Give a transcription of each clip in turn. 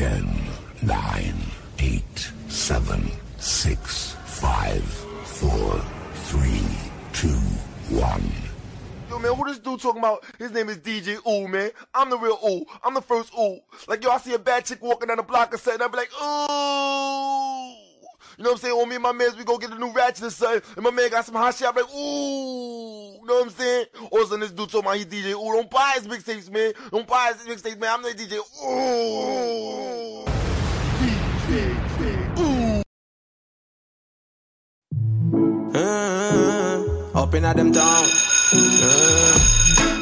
10, 9, 8, 7, 6, 5, 4, 3, 2, 1. Yo, man, who this dude talking about? His name is DJ Ooh, man. I'm the real Ooh. I'm the first Ooh. Like, yo, I see a bad chick walking down the block or something, I'll be like, ooh. You know what I'm saying? On me and my mans, we go get a new ratchet or something, and my man got some hot shit, I'm like, ooh. You know what I'm saying? All of a sudden, this dude talking about he DJ Ooh. Don't buy his mixtapes, man. Don't buy his mixtapes, man. I'm the DJ Ooh. DJ Ooh. Up in them town.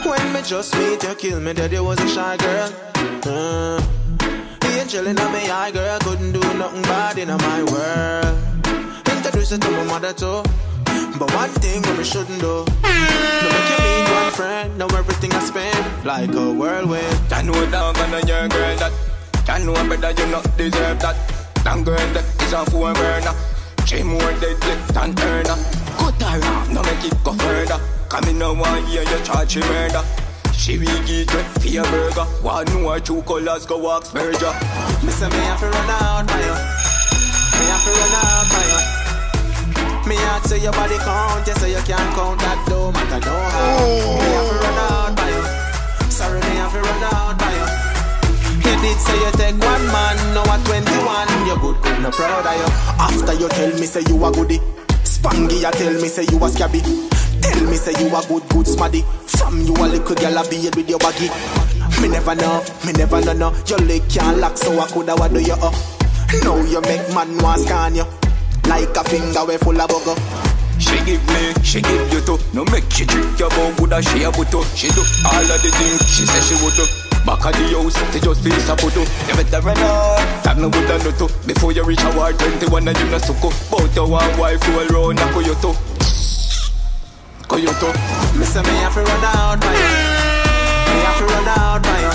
When me just meet you, kill me, that you was a shy girl. He ain't chillin' on me eye, girl. Couldn't do nothing bad in my world. Introduce it to my mother too. But one thing we shouldn't do, no make you meet one friend. Know everything I spend like a whirlwind. I know down on your girl that I know better you not deserve that. That girl that is a phone burner. She more deadly than earner. Cut her off, no make it go further. Come in no one year, you charge she murder. She will get wet for your burger. One more true colors go walk spurger. Me say me have to run out by you. Me have to run out by you. Me have to say your body count. You say you can't count that though, matter no how. Me have to run out by you. Sorry, me have to run out by you. You did say you take one man, now at 21 you're good, no proud of you. After you tell me say you a goodie, Spangy you tell me say you a scabby. Tell me say you a good smaddy. From you a little girl a beard with your baggy. Me never know, no. Your leg can't lock so I coulda what do you Now you make man want scan you like a finger way full of bugger. She give me, she give you too. No make she trick your bone, woulda she a put. She do all of the things she say she would do. Back at the house, they just face a photo. You better run out, that no woulda no too. Before you reach a war 21 and you no sucko. Bout your one wife roll round a Koyoto. Koyoto. Me say me have to run out by you. Me have to run out by you.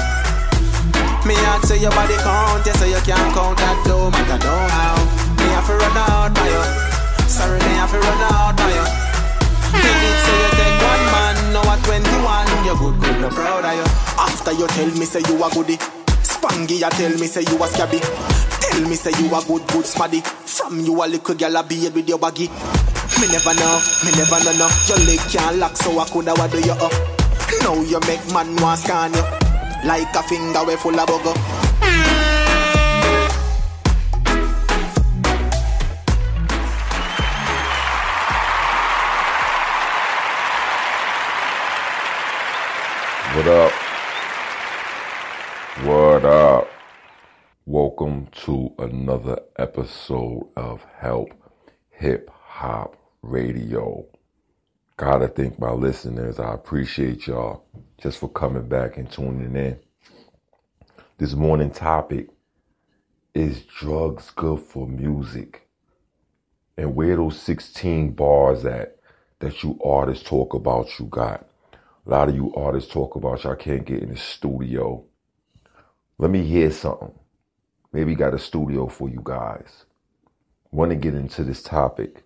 Me have to say your body count. You say you can't count that though, matter no how. Me have to run out by you. Sorry, me have to run out by you. You did say you take one man, now at 21 you're good, no proud of you. After you tell me say you a goodie, Spangy you tell me say you a scabby. Tell me say you a good smaddy. From you a little girl a beard with your baggy. Me never know, no. Your leg can't lock so I coulda what do you Now you make man want scan you like a finger way full of bugger. What up? What up? Welcome to another episode of Help Hip Hop Radio. Gotta thank my listeners. I appreciate y'all just for coming back and tuning in. This morning topic is drugs good for music? And where those 16 bars at that you artists talk about you got? A lot of you artists talk about y'all can't get in the studio. Let me hear something. Maybe got a studio for you guys. Want to get into this topic.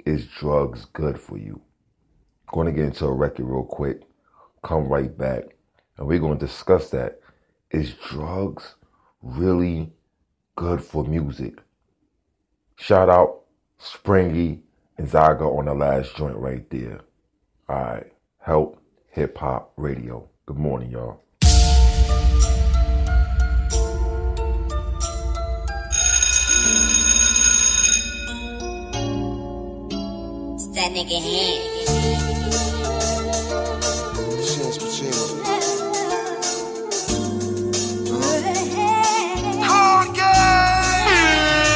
Is drugs good for you? Going to get into a record real quick. Come right back. And we're going to discuss that. Is drugs really good for music? Shout out Springy and Zaga on the last joint right there. All right. Help Hip Hop Radio. Good morning, y'all. That nigga hand.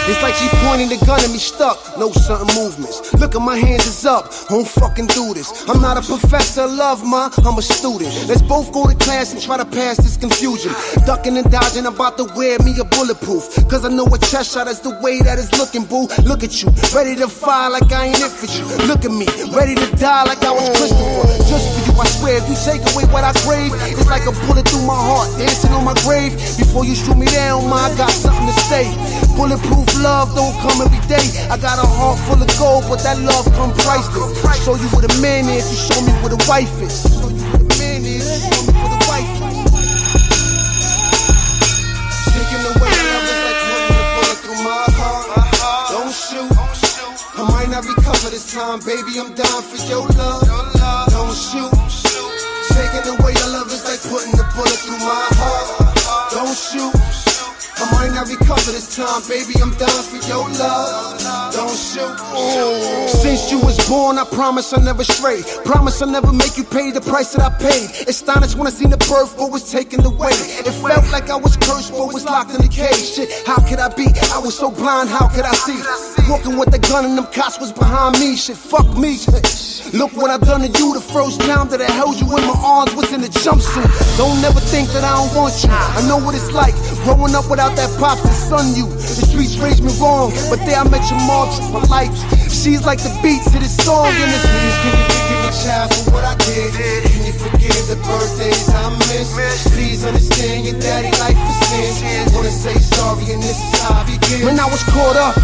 It's like she pointing the gun at me stuck, no sudden movements. Look at my hands is up, I don't fucking do this. I'm not a professor, love ma, I'm a student. Let's both go to class and try to pass this confusion. Ducking and dodging, about to wear me a bulletproof. Cause I know a chest shot is the way that it's looking, boo. Look at you, ready to fire like I ain't infantry. Look at me, ready to die like I was Christopher. Just for you, I swear, if you take away what I crave, it's like a bullet through my heart, dancing on my grave. Before you shoot me down, ma, I got something to say. Bulletproof love don't come every day. I got a heart full of gold, but that love come priceless. Show you what a man is, you show me what a wife is. Show you what a man is, you show me what a wife is. time, baby, I'm down for your love. Don't shoot. Taking away your love is like putting the bullet through my heart. Don't shoot. I might not recover this time, baby, I'm down for your love. Don't shoot. Since you was born, I promise I'll never stray. Promise I'll never make you pay the price that I paid. Astonished when I seen the birth, what was taken away. It felt like I was cursed, but was locked in the cage. Shit, how could I be? I was so blind, how could I see? Walking with a gun and them cops was behind me. Shit, fuck me. Look what I've done to you. The first time that I held you in my arms was in the jumpsuit. Don't ever think that I don't want you. I know what it's like, growing up without that pops to son you. The streets raised me wrong, but there I met your mom for life. She's like the beats to this song. And this means, can you forgive me, child, for what I did? Can you forgive the birthdays I missed? Please understand your daddy life is sin. Wanna say sorry, and this is how I begin. When I was caught up,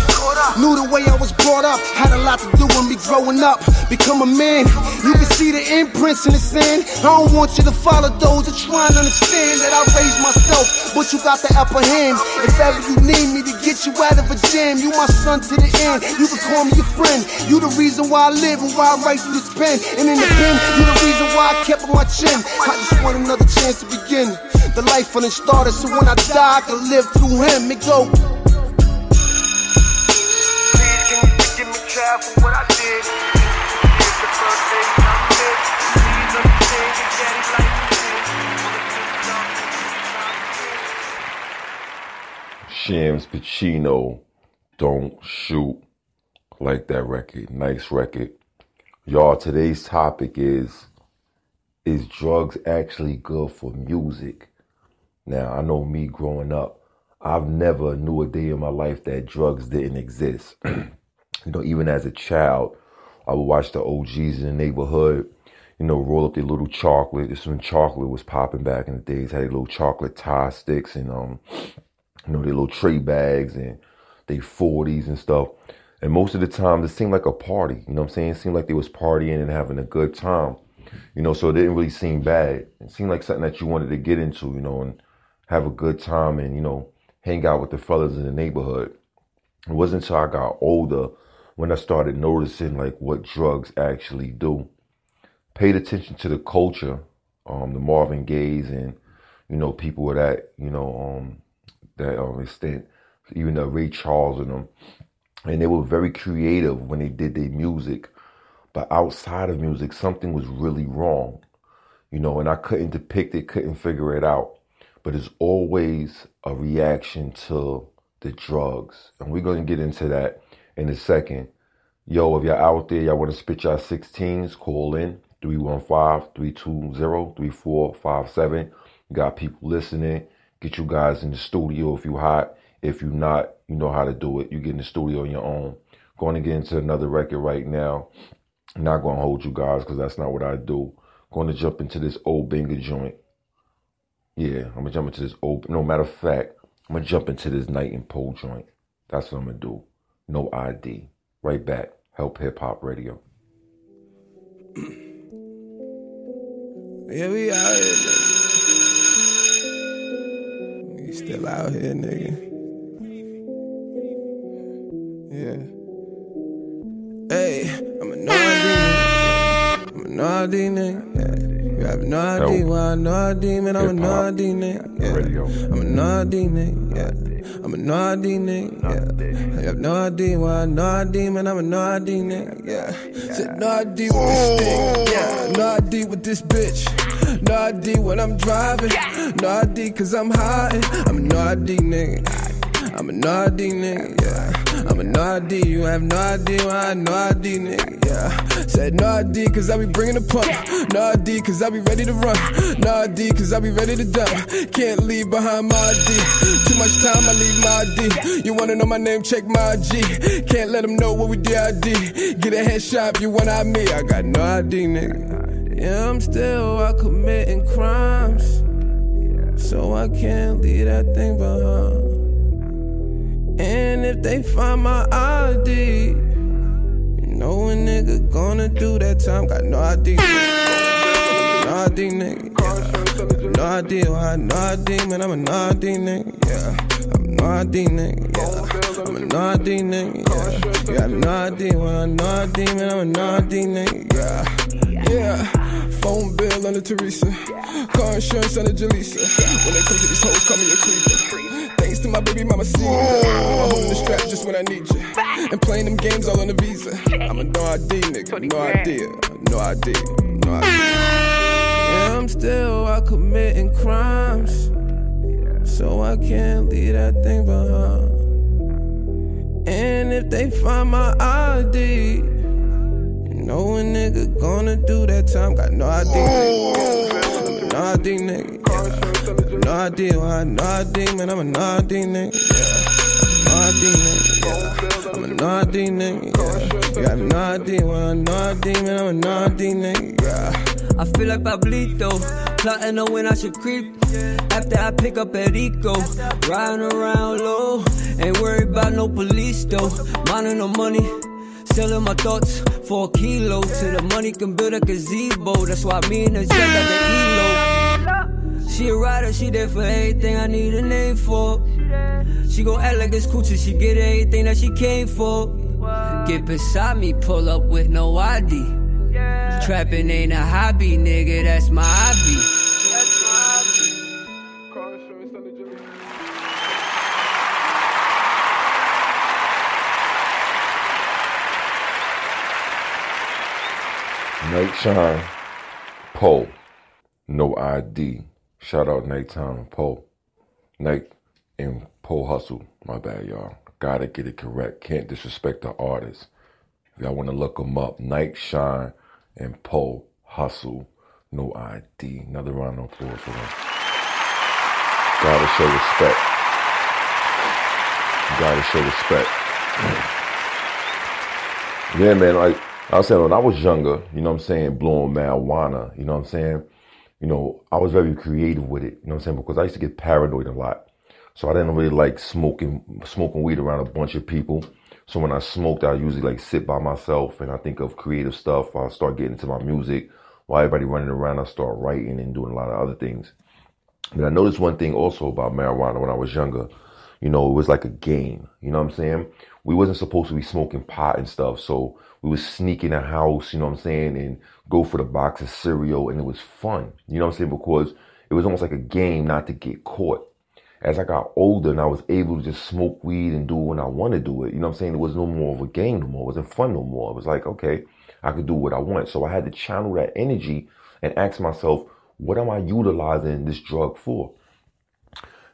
knew the way I was brought up. Had a lot to do with me growing up. Become a man, you can see the imprints in the sand. I don't want you to follow those that try and understand that I raised myself, but you got the upper hand. If ever you need me to get you out of a jam, you my son to the end. You can call me your friend. You the reason why I live and why I write through this pen. And in the pen, you the reason why I kept on my chin. I just want another chance to begin the life I done started, so when I die I can live through him. It go. Please can you forgive me, child, for what I did? Shams Pacino, Don't Shoot. Like that record. Nice record. Y'all, today's topic is drugs actually good for music? Now, I know me growing up, I've never knew a day in my life that drugs didn't exist. You know, even as a child, I would watch the OGs in the neighborhood, you know, roll up their little chocolate. This when chocolate was popping back in the days. Had their little chocolate tie sticks and, you know, their little tray bags and they 40s and stuff. And most of the time, it seemed like a party. You know what I'm saying? It seemed like they was partying and having a good time. You know, so it didn't really seem bad. It seemed like something that you wanted to get into, you know, and have a good time and, you know, hang out with the fellas in the neighborhood. It wasn't until I got older when I started noticing, like, what drugs actually do. Paid attention to the culture, the Marvin Gayes and, you know, people of that, you know, that extent, even the Ray Charles and them. And they were very creative when they did their music. But outside of music, something was really wrong, you know, and I couldn't depict it, couldn't figure it out. But it's always a reaction to the drugs. And we're going to get into that in a second. Yo, if y'all out there, y'all want to spit y'all 16s, call in 315-320-3457. You got people listening. Get you guys in the studio if you hot. If you not, you know how to do it. You get in the studio on your own. Going to get into another record right now. I'm not going to hold you guys because that's not what I do. Going to jump into this old banger joint. Yeah, I'm going to jump into this old... No, matter of fact, I'm going to jump into this Night and Pole joint. That's what I'm going to do. No ID. Right back. Help Hip Hop Radio. Yeah, we out here, nigga. We still out here, nigga. Yeah. Hey, I'm a no-ID nigga. Yeah. You have no ID, why no ID, man, I'm a no-ID nigga. Yeah. I'm a no-ID nigga, yeah. I'm a no-ID nigga, yeah. You have no ID, why no ID, man, I'm a no-ID nigga, yeah. Said no ID with this thing, yeah. No ID with this bitch. No ID when I'm driving. No ID cause I'm hiding. I'm a no ID nigga. I'm a no ID nigga, yeah. I'm a no ID, you have no ID, why no ID nigga, yeah. Said no ID cause I be bringing the pump. No ID cause I be ready to run. No ID cause I be ready to dump. Can't leave behind my ID. Too much time I leave my ID. You wanna know my name, check my IG. Can't let them know what we did. Get a headshot if you want out me. I got no ID nigga. Yeah, I'm still out committing crimes, so I can't leave that thing behind. And if they find my ID, you know a nigga gonna do that time. Got no ID, no ID nigga, yeah. No idea why, no idea, man, I'm a no idea nigga, yeah. I'm a no idea nigga, yeah. I'm a no idea nigga, yeah. Yeah, no idea why, no idea, man, I'm a no idea nigga, yeah. Yeah, phone bill under Teresa, car insurance under Jaleesa. When they come to these hoes, call me a creeper. Thanks to my baby mama, see I'm holding the strap just when I need you. And playing them games all on the visa. I'm a no idea nigga, no idea, no idea, no idea. Yeah, I'm still out committing crimes, so I can't leave that thing behind. And if they find my ID, you know a nigga gonna do that time. Got no idea, nigga. No idea, nigga. Yeah. No idea why, no idea, man. I'm a no idea, nigga. Yeah. No idea, nigga. Yeah. I'm a no idea, nigga. Yeah. Yeah, no idea why, no idea, man. I'm a no idea, nigga. Yeah. I feel like Pablito, plotting on when I should creep. After I pick up at Eco, riding around low, ain't worried about no police though. Minding no money, selling my thoughts for a kilo. Till the money can build a gazebo. That's why me and the jet got the ELO. She a rider, she there for everything I need a name for. She gon' act like it's cool till she get everything that she came for. Get beside me, pull up with no ID. Trapping ain't a hobby, nigga, that's my hobby. Night Shine, Poe, no ID. Shout out Nighttime, Poe. Night and Poe Hustle. My bad, y'all. Gotta get it correct. Can't disrespect the artist. If y'all wanna look them up, Night Shine and Poe Hustle, no ID. Another round of applause for them. Gotta show respect. Gotta show respect. Yeah, man, like I was saying, when I was younger, you know what I'm saying, blowing marijuana, you know what I'm saying? You know, I was very creative with it, you know what I'm saying? Because I used to get paranoid a lot. So I didn't really like smoking weed around a bunch of people. So when I smoked, I usually like sit by myself and I think of creative stuff. I start getting into my music. While everybody running around, I start writing and doing a lot of other things. And I noticed one thing also about marijuana when I was younger. You know, it was like a game. You know what I'm saying? We wasn't supposed to be smoking pot and stuff. So we would sneak in a house, you know what I'm saying, and go for the box of cereal. And it was fun. You know what I'm saying? Because it was almost like a game not to get caught. As I got older and I was able to just smoke weed and do it when I want to do it, you know what I'm saying? It was no more of a game no more. It wasn't fun no more. It was like, okay, I could do what I want. So I had to channel that energy and ask myself, what am I utilizing this drug for?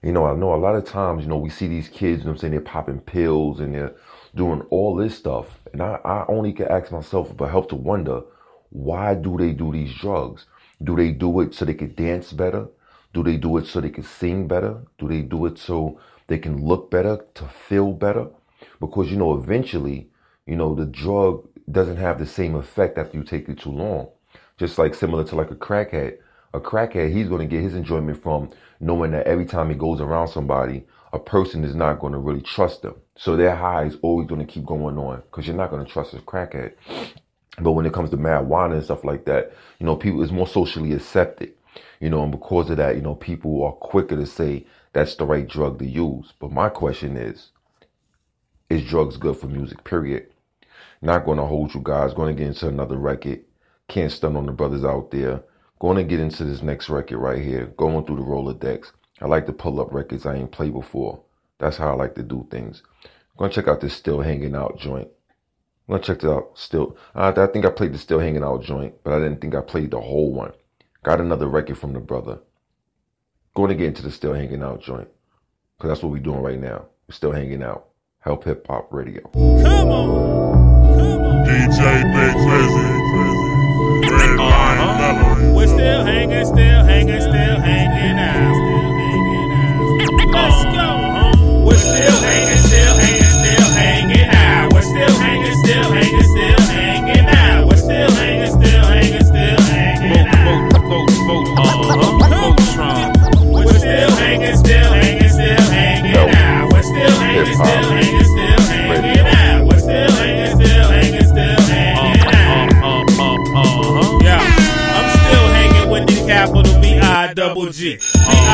You know, I know a lot of times, you know, we see these kids, you know what I'm saying, they're popping pills and they're doing all this stuff. And I only can ask myself, but help to wonder, why do they do these drugs? Do they do it so they can dance better? Do they do it so they can sing better? Do they do it so they can look better, to feel better? Because, you know, eventually, you know, the drug doesn't have the same effect after you take it too long. Just like similar to like a crackhead. A crackhead, he's going to get his enjoyment from knowing that every time he goes around somebody, a person is not going to really trust them. So their high is always going to keep going on because you're not going to trust a crackhead. But when it comes to marijuana and stuff like that, you know, people is more socially accepted. You know, and because of that, you know, people are quicker to say that's the right drug to use. But my question is drugs good for music, period? Not going to hold you guys. Going to get into another record. Can't stun on the brothers out there. Going to get into this next record right here. Going through the Rolodex. I like to pull up records I ain't played before. That's how I like to do things. I'm going to check out this Still Hanging Out joint. I'm going to check it out still. I think I played the Still Hanging Out joint, but I didn't think I played the whole one. Got another record from the brother. Going to get into the Still Hanging Out joint. Because that's what we're doing right now. We're still hanging out. Help Hip Hop Radio. Come on. Come on. DJ Big Lizzy. We're still hanging, still hanging, still hanging out. Let's go. We're still hanging, still hanging, still hanging out. We're still hanging, still hanging, still hanging out. We're still hanging, still hanging, still hanging out. We're still hanging, still hanging, still hanging out. We're still hanging, still hanging, still hanging out. We're still hanging, still hanging, still hanging out. Yeah, I'm still hanging with the capital B.I. G.